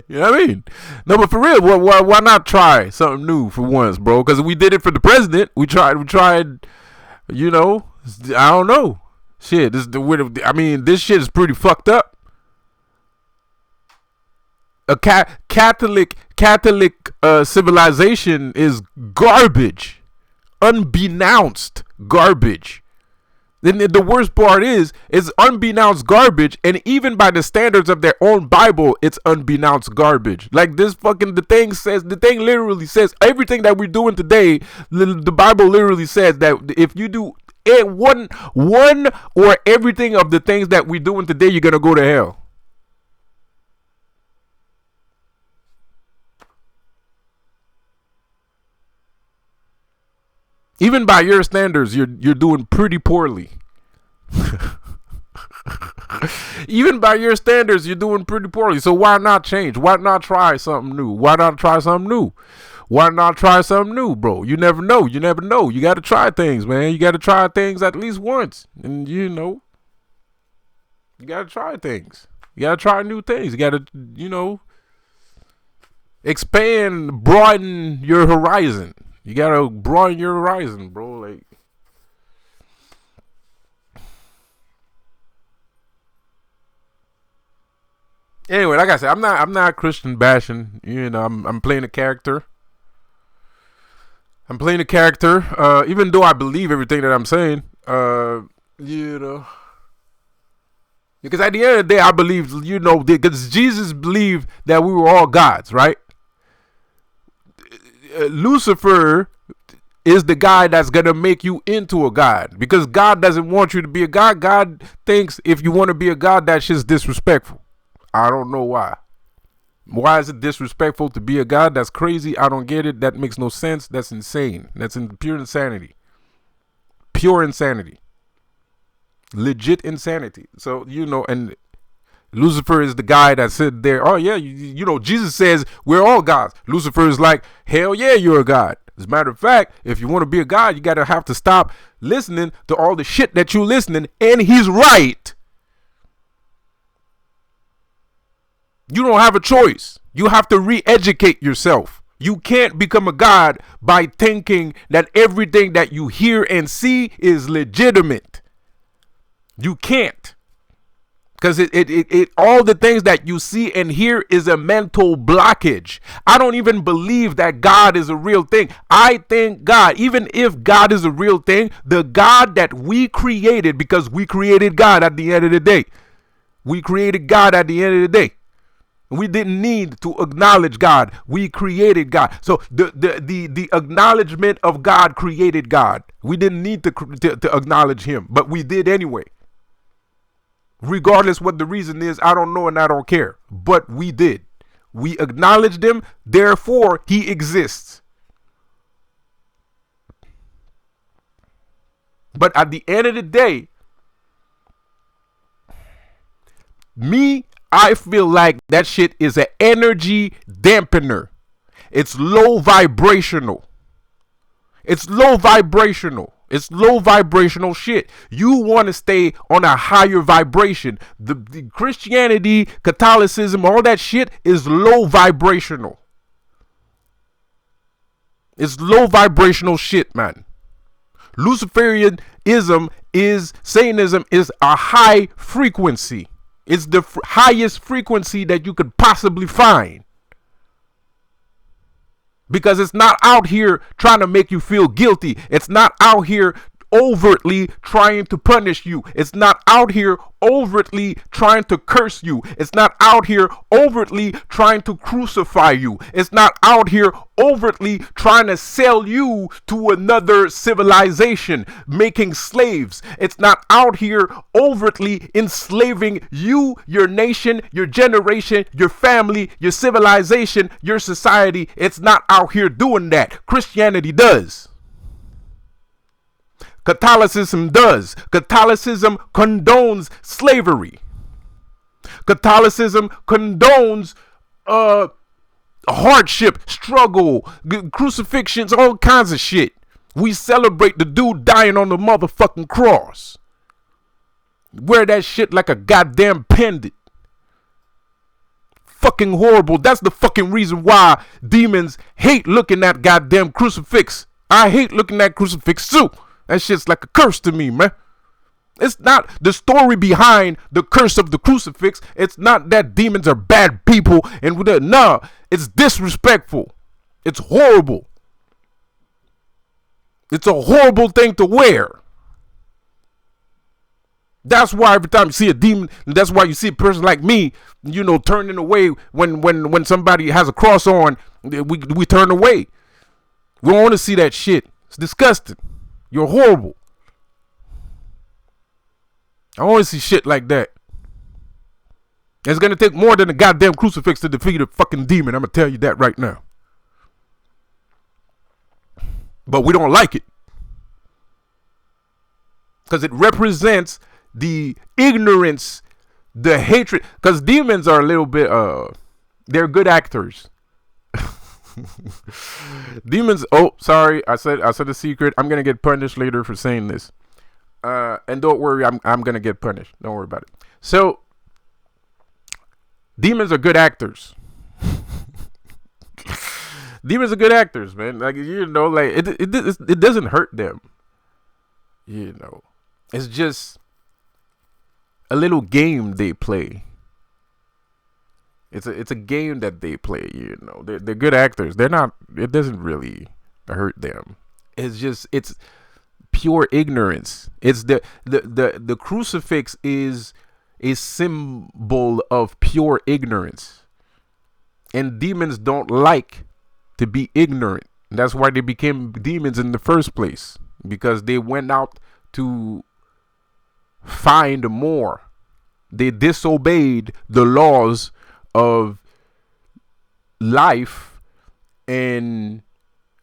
You know what I mean? No, but for real, why not try something new for once, bro? Because we did it for the president. We tried, you know, I don't know. Shit, this shit is pretty fucked up. A Catholic civilization is garbage, unbeknownst garbage. Then the worst part is unbeknownst garbage, and even by the standards of their own Bible, it's unbeknownst garbage. Like the thing literally says everything that we're doing today. The Bible literally says that if you do one or everything of the things that we're doing today, you're gonna go to hell. Even by your standards, you're doing pretty poorly. Even by your standards, you're doing pretty poorly. So why not change? Why not try something new? Why not try something new? Why not try something new, bro? You never know. You never know. You got to try things, man. You got to try things at least once. And, you know, you got to try things. You got to try new things. You got to, you know, expand, broaden your horizon. You gotta broaden your horizon, bro. Like, anyway, like I said, I'm not Christian bashing. You know, I'm playing a character. I'm playing a character. Even though I believe everything that I'm saying. You know, because at the end of the day, I believe, you know, because Jesus believed that we were all gods, right? Lucifer is the guy that's gonna make you into a god, because God doesn't want you to be a god. God thinks if you want to be a god, that's just disrespectful. I don't know why. Why is it disrespectful to be a god? That's crazy. I don't get it. That makes no sense. That's insane. That's pure insanity. Pure insanity. Legit insanity. So, you know, and Lucifer is the guy that said there, oh yeah, you know, Jesus says we're all gods. Lucifer is like, hell yeah, you're a god. As a matter of fact, if you want to be a god, you gotta have to stop listening to all the shit that you're listening. And he's right. You don't have a choice. You have to re-educate yourself. You can't become a god by thinking that everything that you hear and see is legitimate. You can't. Because it all the things that you see and hear is a mental blockage. I don't even believe that God is a real thing. I think God, even if God is a real thing, the God that we created, because we created God at the end of the day. We created God at the end of the day. We didn't need to acknowledge God. We created God. So the acknowledgement of God created God. We didn't need to acknowledge him, but we did anyway. Regardless what the reason is, I don't know and I don't care. But we did. We acknowledged him, therefore he exists. But at the end of the day, I feel like that shit is an energy dampener. It's low vibrational. It's low vibrational. It's low vibrational shit. You want to stay on a higher vibration. The Christianity, Catholicism, all that shit is low vibrational. It's low vibrational shit, man. Luciferianism is, Satanism is a high frequency. It's the highest frequency that you could possibly find. Because it's not out here trying to make you feel guilty. It's not out here overtly trying to punish you. It's not out here overtly trying to curse you. It's not out here overtly trying to crucify you. It's not out here overtly trying to sell you to another civilization, making slaves. It's not out here overtly enslaving you, your nation, your generation, your family, your civilization, your society. It's not out here doing that. Christianity does. Catholicism does. Catholicism condones slavery. Catholicism condones hardship, struggle, crucifixions, all kinds of shit. We celebrate the dude dying on the motherfucking cross. Wear that shit like a goddamn pendant. Fucking horrible. That's the fucking reason why demons hate looking at goddamn crucifix. I hate looking at crucifix too. That shit's like a curse to me, man. It's not the story behind the curse of the crucifix. It's not that demons are bad people and no, it's disrespectful. It's horrible. It's a horrible thing to wear. That's why every time you see a demon, that's why you see a person like me, turning away when somebody has a cross on, we turn away. We don't want to see that shit. It's disgusting. You're horrible. I want to see shit like that. It's going to take more than a goddamn crucifix to defeat a fucking demon. I'm going to tell you that right now. But we don't like it. Because it represents the ignorance, the hatred. Because demons are a little bit, they're good actors. Demons. Oh, sorry. I said a secret. I'm gonna get punished later for saying this. And don't worry, I'm gonna get punished. Don't worry about it. So, demons are good actors. Demons are good actors, man. Like like it doesn't hurt them. It's just a little game they play. It's a game that they play, They're good actors. They're not. It doesn't really hurt them. It's pure ignorance. It's the crucifix is a symbol of pure ignorance, and demons don't like to be ignorant. That's why they became demons in the first place, because they went out to find more. They disobeyed the laws of life and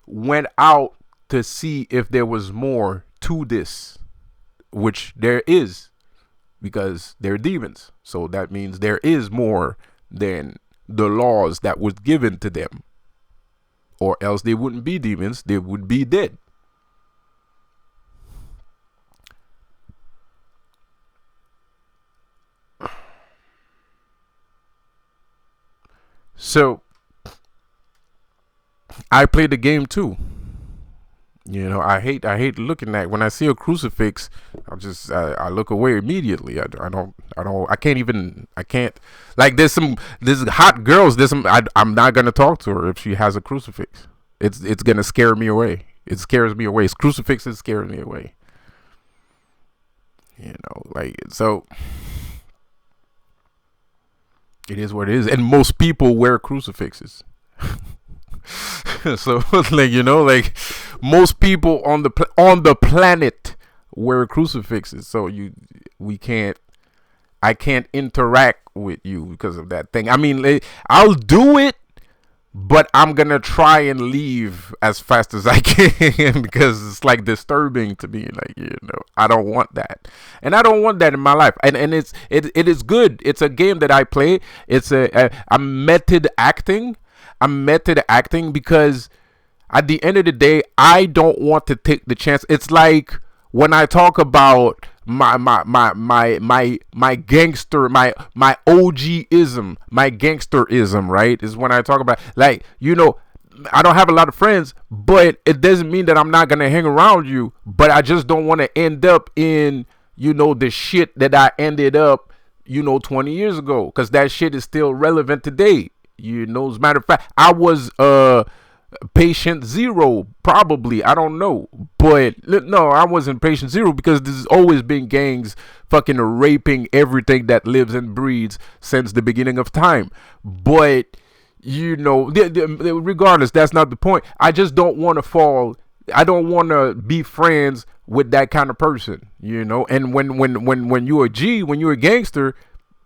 went out to see if there was more to this, which there is, because they're demons. So that means there is more than the laws that was given to them, or else they wouldn't be demons. They would be dead. So I play the game too. I hate looking at, when I see a crucifix, I look away immediately. I can't, like, there's hot girls, I'm not going to talk to her if she has a crucifix. It's going to scare me away. It scares me away. Crucifixes scare me away. So it is what it is, and most people wear crucifixes. So most people on the planet wear crucifixes. So I can't interact with you because of that thing. I mean, I'll do it, but I'm gonna try and leave as fast as I can because it's like disturbing to me. Like, I don't want that, and I don't want that in my life. And it is good. It's a game that I play. It's I'm method acting. I'm method acting because at the end of the day, I don't want to take the chance. It's like when I talk about my gangster, my OGism, my gangsterism, right? Is when I talk about, like, I don't have a lot of friends, but it doesn't mean that I'm not gonna hang around you. But I just don't want to end up in, the shit that I ended up, 20 years ago, because that shit is still relevant today. As a matter of fact, I was patient zero, probably, I don't know, but no, I wasn't patient zero, because there's always been gangs fucking raping everything that lives and breathes since the beginning of time. But regardless, that's not the point. I just don't want to fall. I don't want to be friends with that kind of person, and when you're a G, when you're a gangster,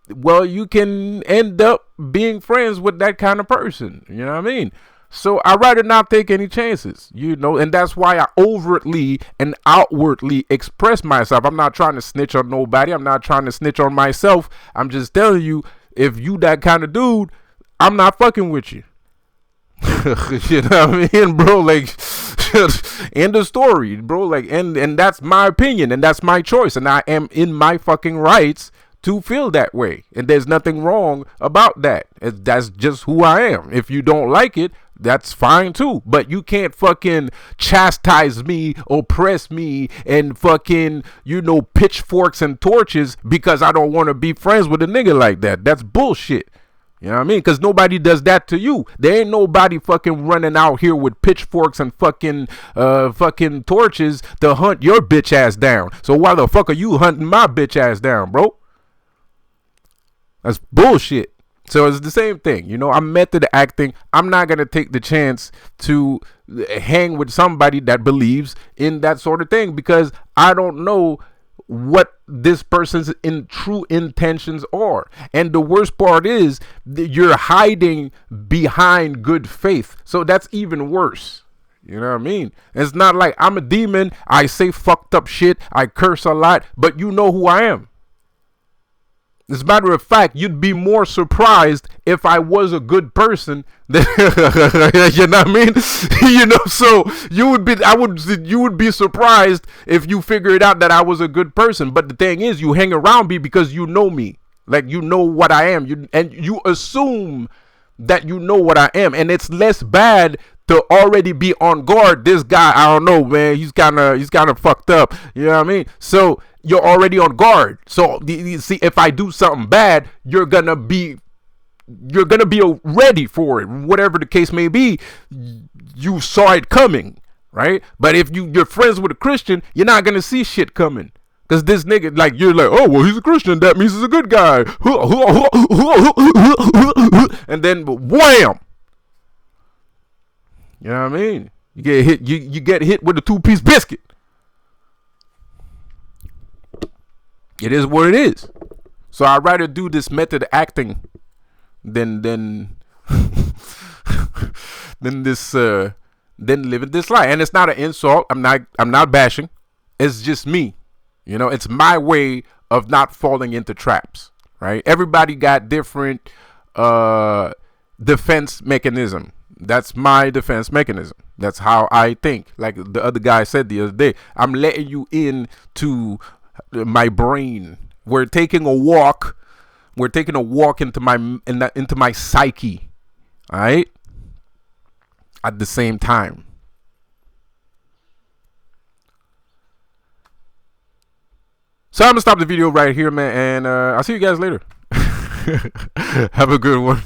well, you can end up being friends with that kind of person, you know what I mean? So I'd rather not take any chances, and that's why I overtly and outwardly express myself. I'm not trying to snitch on nobody. I'm not trying to snitch on myself. I'm just telling you, if you that kind of dude, I'm not fucking with you. You know what I mean, bro? Like, end of story, bro. Like, and that's my opinion, and that's my choice, and I am in my fucking rights to feel that way, and there's nothing wrong about that. That's just who I am. If you don't like it, that's fine too, but you can't fucking chastise me, oppress me, and fucking, pitchforks and torches because I don't want to be friends with a nigga like that. That's bullshit. You know what I mean? Because nobody does that to you. There ain't nobody fucking running out here with pitchforks and fucking torches to hunt your bitch ass down. So why the fuck are you hunting my bitch ass down, bro? That's bullshit. So it's the same thing, I'm method acting. I'm not going to take the chance to hang with somebody that believes in that sort of thing, because I don't know what this person's true intentions are. And the worst part is you're hiding behind good faith. So that's even worse. You know what I mean? It's not like I'm a demon. I say fucked up shit. I curse a lot, but you know who I am. As a matter of fact, you'd be more surprised if I was a good person. You know what I mean? So you would be surprised if you figured out that I was a good person. But the thing is, you hang around me because you know me. Like, you know what I am. And you assume that you know what I am. And it's less bad to already be on guard. This guy, I don't know, man. He's kind of fucked up. You know what I mean? So you're already on guard. So you see, if I do something bad, you're gonna be ready for it. Whatever the case may be, you saw it coming, right? But if you're friends with a Christian, you're not gonna see shit coming. Because this nigga, like, you're like, oh, well, he's a Christian, that means he's a good guy. And then wham! You know what I mean? You get hit. You get hit with a 2-piece biscuit. It is what it is. So I'd rather do this method acting than than living this life. And it's not an insult. I'm not bashing. It's just me. It's my way of not falling into traps. Right? Everybody got different defense mechanism. That's my defense mechanism. That's how I think. Like the other guy said the other day, I'm letting you into my brain. We're taking a walk. We're taking a walk into my psyche. All right? At the same time. So I'm gonna stop the video right here, man, and I'll see you guys later. Have a good one.